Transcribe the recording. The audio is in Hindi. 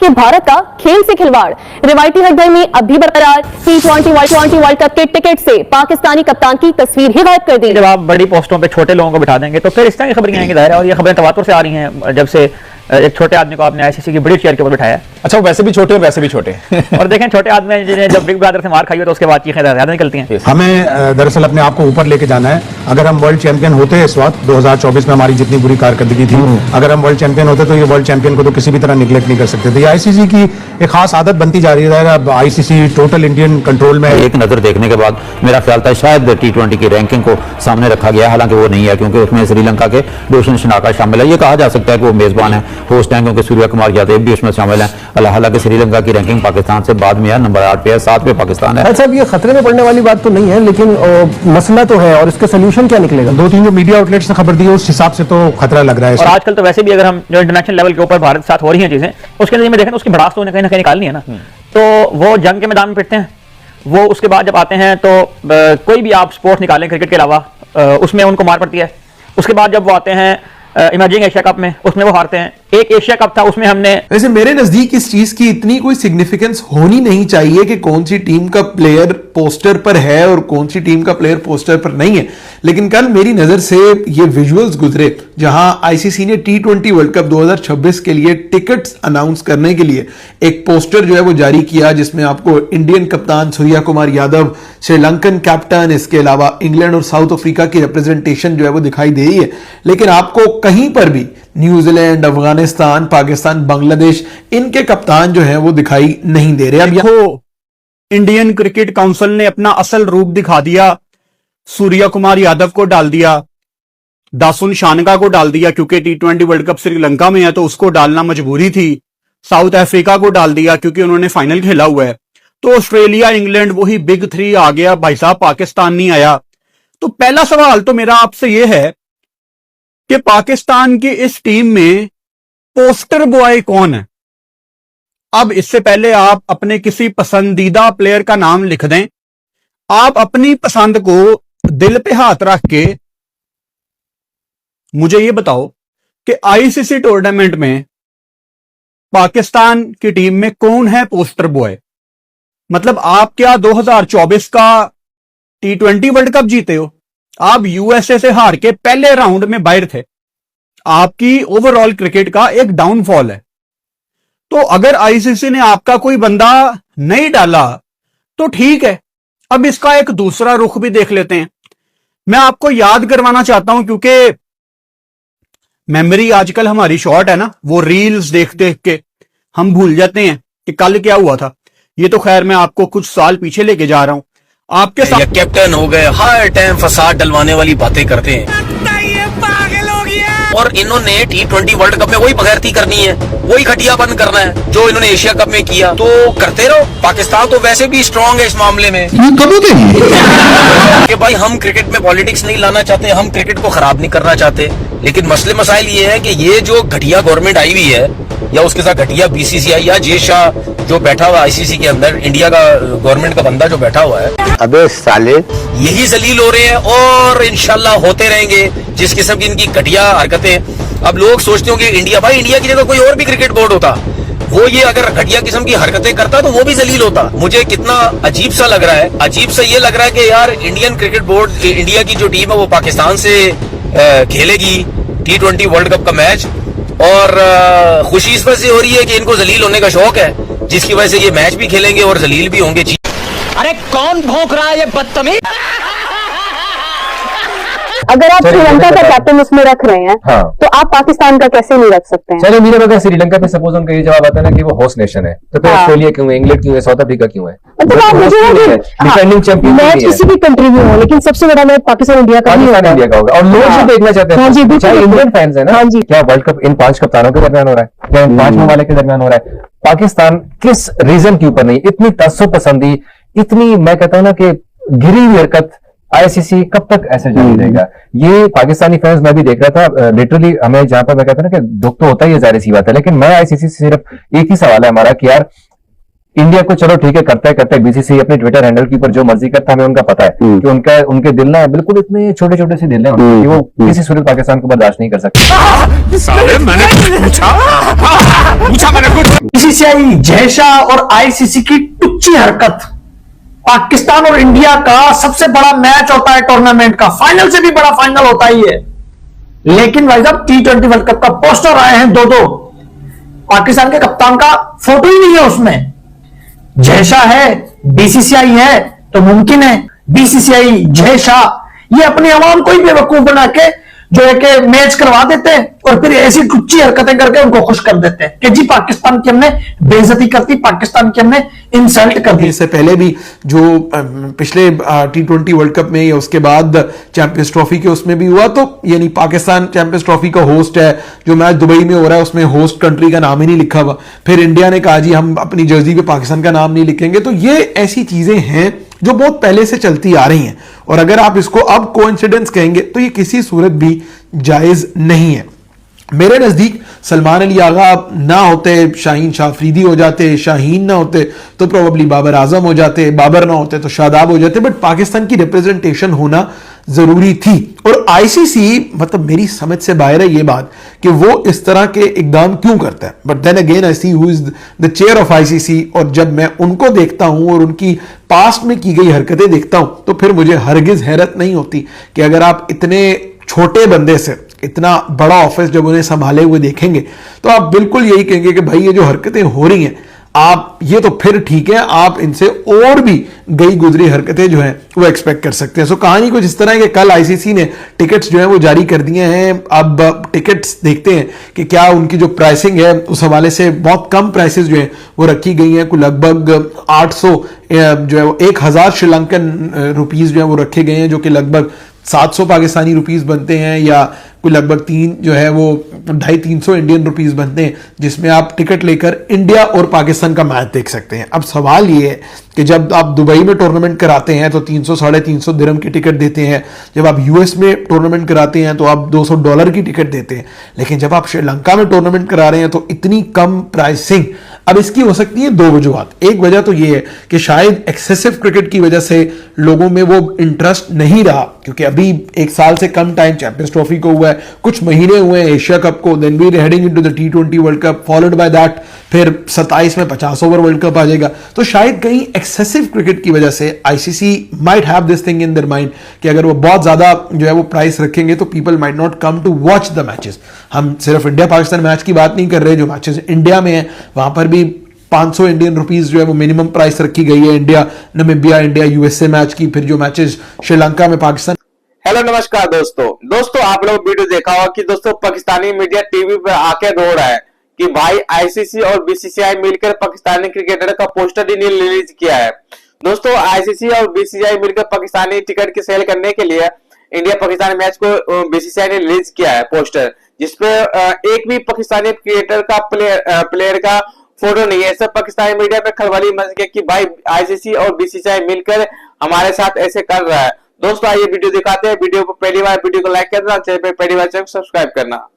कि भारत का खेल से खिलवाड़, रिवायती हकदर्मी अब भी बरकरार। T20 वर्ल्ड कप के टिकट से पाकिस्तानी कप्तान की तस्वीर ही गायब कर दी। जब आप बड़ी पोस्टों पे छोटे लोगों को बिठा देंगे तो फिर इस तरह की खबरें आएंगी जाहिर है, और ये खबरें तवातुर से आ रही हैं जब से एक छोटे आदमी को आपने आईसीसी की बड़ी चेयर के ऊपर बिठाया। अच्छा, वो वैसे भी छोटे और वैसे भी छोटे और देखें छोटे आदमी जिन्हें जब बिग ब्रदर से मार खाई हो तो उसके बाद चीखें ज्यादा निकलती हैं। हमें दरअसल अपने आप को ऊपर लेके जाना है। अगर हम वर्ल्ड चैंपियन होते इस वक्त 2024 में हमारी जितनी बुरी कारकर्दगी थी, अगर हम वर्ल्ड चैंपियन होते तो ये वर्ल्ड चैंपियन को तो किसी भी तरह निगलेक्ट नहीं कर सकते थे। आईसीसी की एक खास आदत बनती जा रही है। अब आईसीसी टोटल इंडियन कंट्रोल में। एक नजर देखने के बाद मेरा ख्याल था शायद T20 की रैंकिंग को सामने रखा गया, हालांकि वो नहीं है क्योंकि उसमें श्रीलंका के रोशन शनाका शामिल है। ये कहा जा सकता है कि वो मेजबान है, होस्ट है, क्योंकि सूर्य कुमार यादव भी उसमें शामिल है। हालांकि श्रीलंका की रैंकिंग पाकिस्तान से बाद में है, नंबर 8 पे है, 7 पे पाकिस्तान है। अच्छा, ये खतरे में पड़ने वाली बात तो नहीं है, लेकिन मसला तो है और इसका सोल्यूशन क्या निकलेगा? 2-3 जो मीडिया आउटलेट्स ने खबर दी है उस हिसाब से तो खतरा लग रहा है। और आजकल तो वैसे भी अगर हम जो इंटरनेशनल लेवल के ऊपर भारत के साथ हो रही हैं चीजें, उसके नजर में देखें तो उसकी भड़ास तो उन्हें कहीं ना कहीं निकालनी है ना। तो वो जंग के मैदान में पिटते हैं, वो उसके बाद जब आते हैं तो कोई भी आप स्पोर्ट्स निकालें क्रिकेट के अलावा उसमें उनको मार पड़ती है। उसके बाद जब वो आते हैं इमर्जिंग एशिया कप में, उसमें वो हारते हैं। एक एशिया कप था उसमें हमने, वैसे मेरे नजदीक इस चीज की इतनी कोई सिग्निफिकेंस होनी नहीं चाहिए कि कौन सी टीम का प्लेयर पोस्टर पर है और कौन सी टीम का प्लेयर पोस्टर पर नहीं है, लेकिन कल मेरी नजर से ये विजुअल्स गुजरे जहां आईसीसी ने T20 वर्ल्ड कप 2026 के लिए टिकट्स अनाउंस करने के लिए एक पोस्टर जो है वो जारी किया, जिसमें आपको इंडियन कप्तान सूर्या कुमार यादव, श्रीलंकन कैप्टन, इसके अलावा इंग्लैंड और साउथ अफ्रीका की रिप्रेजेंटेशन जो है वो दिखाई दे रही है। लेकिन आपको कहीं पर भी न्यूजीलैंड, अफगानिस्तान, पाकिस्तान, बांग्लादेश, इनके कप्तान जो है वो दिखाई नहीं दे रहे। अब देखो, इंडियन क्रिकेट काउंसिल ने अपना असल रूप दिखा दिया, सूर्या कुमार यादव को डाल दिया, दासुन शानका को डाल दिया क्योंकि T20 वर्ल्ड कप श्रीलंका में है तो उसको डालना मजबूरी थी। साउथ अफ्रीका को डाल दिया क्योंकि उन्होंने फाइनल खेला हुआ है। तो ऑस्ट्रेलिया, इंग्लैंड, वही बिग 3 आ गया भाई साहब, पाकिस्तान नहीं आया। तो पहला सवाल तो मेरा आपसे यह है कि पाकिस्तान की इस टीम में पोस्टर बॉय कौन है? अब इससे पहले आप अपने किसी पसंदीदा प्लेयर का नाम लिख दें। आप अपनी पसंद को दिल पे हाथ रख के मुझे ये बताओ कि आईसीसी टूर्नामेंट में पाकिस्तान की टीम में कौन है पोस्टर बॉय? मतलब आप क्या 2024 का T20 वर्ल्ड कप जीते हो? आप यूएसए से हार के पहले राउंड में बाहर थे। आपकी ओवरऑल क्रिकेट का एक डाउनफॉल है। तो अगर आईसीसी ने आपका कोई बंदा नहीं डाला तो ठीक है, अब इसका एक दूसरा रुख भी देख लेते हैं। मैं आपको याद करवाना चाहता हूं क्योंकि मेमोरी आजकल हमारी शॉर्ट है ना, वो रील्स देख देख के हम भूल जाते हैं कि कल क्या हुआ था। ये तो खैर मैं आपको कुछ साल पीछे लेके जा रहा हूं। आपके साथ कैप्टन हो गए, हर टाइम फसाद डलवाने वाली बातें करते हैं और इन्होंने T20 वर्ल्ड कप में वही बगैरती करनी है, वही घटियापन करना है जो इन्होंने एशिया कप में किया। तो करते रहो, पाकिस्तान तो वैसे भी स्ट्रांग है इस मामले में। कि भाई हम क्रिकेट में पॉलिटिक्स नहीं लाना चाहते, हम क्रिकेट को खराब नहीं करना चाहते, लेकिन मसले मसाइल ये है कि ये जो घटिया गवर्नमेंट आई हुई है या उसके साथ घटिया BCCI या जे शाह जो बैठा हुआ आईसीसी के अंदर, इंडिया का गवर्नमेंट का बंदा जो बैठा हुआ है, अबे साले, यही जलील हो रहे हैं और इंशाल्लाह होते रहेंगे जिस किस्म की इनकी घटिया हरकतें। अब लोग सोचते हो कि इंडिया, भाई इंडिया की जगह कोई और भी क्रिकेट बोर्ड होता, वो ये अगर घटिया किस्म की हरकतें करता तो वो भी जलील होता। मुझे कितना अजीब सा लग रहा है, अजीब सा ये लग रहा है कि यार इंडियन क्रिकेट बोर्ड, इंडिया की जो टीम है वो पाकिस्तान से खेलेगी T20 वर्ल्ड कप का मैच, और खुशी इस वजह से हो रही है कि इनको जलील होने का शौक है, जिसकी वजह से ये मैच भी खेलेंगे और जलील भी होंगे। अरे कौन भौंक रहा है ये बदतमीज? अगर आप श्रीलंका का कैप्टन उसमें रख रहे हैं तो आप पाकिस्तान का कैसे नहीं रख सकते हैं? चलो मेरे अगर श्रीलंका पे सपोज उनका ये जवाब आता है ना कि वो होस्ट नेशन है, तो फिर ऑस्ट्रेलिया क्यों है, इंग्लैंड क्यों है, साउथ अफ्रीका क्यों है? मतलब आप मुझे डिफेंडिंग चैंपियन मैं किसी भी कंट्री में हूँ, लेकिन सबसे बड़ा मैच पाकिस्तान इंडिया का ही होगा। इंडिया का होगा और लोग जो देखना चाहते हैं, चाहे इंडियन फैंस है ना, क्या वर्ल्ड कप इन 5 कप्तानों के दरमियान हो रहा है, क्या इन 5 ममालिक के दरमियान हो रहा है? पाकिस्तान किस रीजन के ऊपर नहीं, इतनी तस्सुब पसंदी, इतनी मैं कहता हूं ना कि घिरी हुई हरकत, आईसीसी कब तक ऐसे जारी रहेगा? ये पाकिस्तानी फैंस मैं भी देख रहा था, लिटरली हमें जहां पर मैं कहता हूं ना कि दुख तो होता ही है, जाहिर सी बात है, लेकिन मैं आईसीसी से सिर्फ एक ही सवाल है हमारा कि यार इंडिया को चलो ठीक है करता है बीसीसीआई अपने ट्विटर हैंडल के ऊपर जो मर्जी करता है, हमें उनका पता है कि उनके दिल ना बिल्कुल इतने छोटे छोटे से दिल हैं उनके कि वो किसी सूरत पाकिस्तान को बर्दाश्त नहीं कर सकते। बीसीसीआई जय शाह और आईसीसी की टुच्ची हरकत, पाकिस्तान और इंडिया का सबसे बड़ा मैच होता है टूर्नामेंट का, फाइनल से भी बड़ा फाइनल होता ही है, लेकिन भाई साहब T20 वर्ल्ड कप का पोस्टर आए हैं दो, पाकिस्तान के कप्तान का फोटो ही नहीं है उसमें। जय शाह है, बीसीसीआई है, तो मुमकिन है बीसीसीआई जय शाह ये अपनी आवाम को ही बेवकूफ बना के जो है कि मैच करवा देते हैं और फिर ऐसी टुच्ची हरकतें करके उनको खुश कर देते हैं कि जी पाकिस्तान की हमने बेइज्जती कर दी, पाकिस्तान की हमने इंसल्ट कर दी। इससे पहले भी जो पिछले T20 वर्ल्ड कप में या उसके बाद चैंपियंस ट्रॉफी के उसमें भी हुआ, तो यानी पाकिस्तान चैंपियंस ट्रॉफी का होस्ट है, जो मैच दुबई में हो रहा है उसमें होस्ट कंट्री का नाम ही नहीं लिखा हुआ, फिर इंडिया ने कहा जी हम अपनी जर्सी पे पाकिस्तान का नाम नहीं लिखेंगे। तो ये ऐसी चीजें हैं जो बहुत पहले से चलती आ रही हैं, और अगर आप इसको अब कोइंसिडेंस कहेंगे तो ये किसी सूरत भी जायज नहीं है। मेरे नजदीक सलमान अली आगा ना होते शाहीन शाह अफरीदी हो जाते, शाहीन ना होते तो प्रोबेबली बाबर आजम हो जाते, बाबर ना होते तो शादाब हो जाते, बट पाकिस्तान की रिप्रेजेंटेशन होना जरूरी थी। और आईसीसी मतलब मेरी समझ से बाहर है ये बात कि वो इस तरह के इकदाम क्यों करता है, but then again I see who is the chair of ICC, और जब मैं उनको देखता हूं और उनकी पास्ट में की गई हरकतें देखता हूं तो फिर मुझे हरगिज हैरत नहीं होती कि अगर आप इतने छोटे बंदे से इतना बड़ा ऑफिस जब उन्हें संभाले हुए देखेंगे तो आप बिल्कुल यही कहेंगे कि भाई ये जो हरकतें हो रही हैं आप ये तो फिर ठीक है, आप इनसे और भी गई गुजरी हरकतें जो हैं वो एक्सपेक्ट कर सकते हैं। सो कहानी कुछ इस तरह है कि कल आईसीसी ने टिकट्स जो हैं वो जारी कर दिए हैं। अब टिकट्स देखते हैं कि क्या उनकी जो प्राइसिंग है उस हवाले से बहुत कम प्राइसेस जो हैं वो रखी गई हैं, कुछ लगभग 800 जो है वो 1000 श्रीलंकन रुपीज जो है वो रखे गए हैं, जो कि लगभग 700 पाकिस्तानी रुपीस बनते हैं, या कोई लगभग 250-300 इंडियन रुपीस बनते हैं, जिसमें आप टिकट लेकर इंडिया और पाकिस्तान का मैच देख सकते हैं। अब सवाल ये है कि जब आप दुबई में टूर्नामेंट कराते हैं तो 300-350 दिरहम की टिकट देते हैं, जब आप यूएस में टूर्नामेंट कराते हैं तो आप $200 की टिकट देते हैं, लेकिन जब आप श्रीलंका में टूर्नामेंट करा रहे हैं तो इतनी कम प्राइसिंग। अब इसकी हो सकती है दो वजूहत। एक वजह तो ये है कि शायद एक्सेसिव क्रिकेट की वजह से लोगों में वो इंटरेस्ट नहीं रहा, क्योंकि अभी 1 साल से कम टाइम चैंपियंस ट्रॉफी को हुआ है, कुछ महीने हुए हैं एशिया कप को, then we heading into the T20 world cup, followed by that फिर 27 में 50 ओवर वर्ल्ड कप आ जाएगा। तो शायद कहीं एक्सेसिव क्रिकेट की वजह से ICC might have this thing in their mind कि अगर वो बहुत ज्यादा जो है वो प्राइस रखेंगे तो people might not come to watch the matches. हम सिर्फ इंडिया पाकिस्तान मैच की बात नहीं कर रहे, जो मैचेस इंडिया में है वहां पर भी 500 इंडियन रुपीस जो है वो मिनिमम प्राइस रखी गई है India Namibia, India USA match की, फिर जो मैचेस श्रीलंका में पाकिस्तान। हेलो नमस्कार दोस्तों आप लोग वीडियो देखा होगा कि दोस्तों पाकिस्तानी मीडिया टीवी पे आके रो रहा है कि भाई आईसीसी और बीसीसीआई मिलकर पाकिस्तानी क्रिकेटर का पोस्टर ही नहीं रिलीज किया है। दोस्तों आईसीसी और बीसीसीआई मिलकर पाकिस्तानी टिकट की सेल करने के लिए इंडिया पाकिस्तान मैच को बीसीसीआई ने रिलीज किया है पोस्टर, जिसपे एक भी पाकिस्तानी क्रिकेटर का प्लेयर का फोटो नहीं है। सब पाकिस्तानी मीडिया पे खलबली मच गई कि भाई आईसीसी और बीसीसीआई मिलकर हमारे साथ ऐसे कर रहा है। दोस्तों आइए वीडियो दिखाते हैं। वीडियो को पहली बार वीडियो को लाइक करना, चैनल पे पहली बार चैनल सब्सक्राइब करना।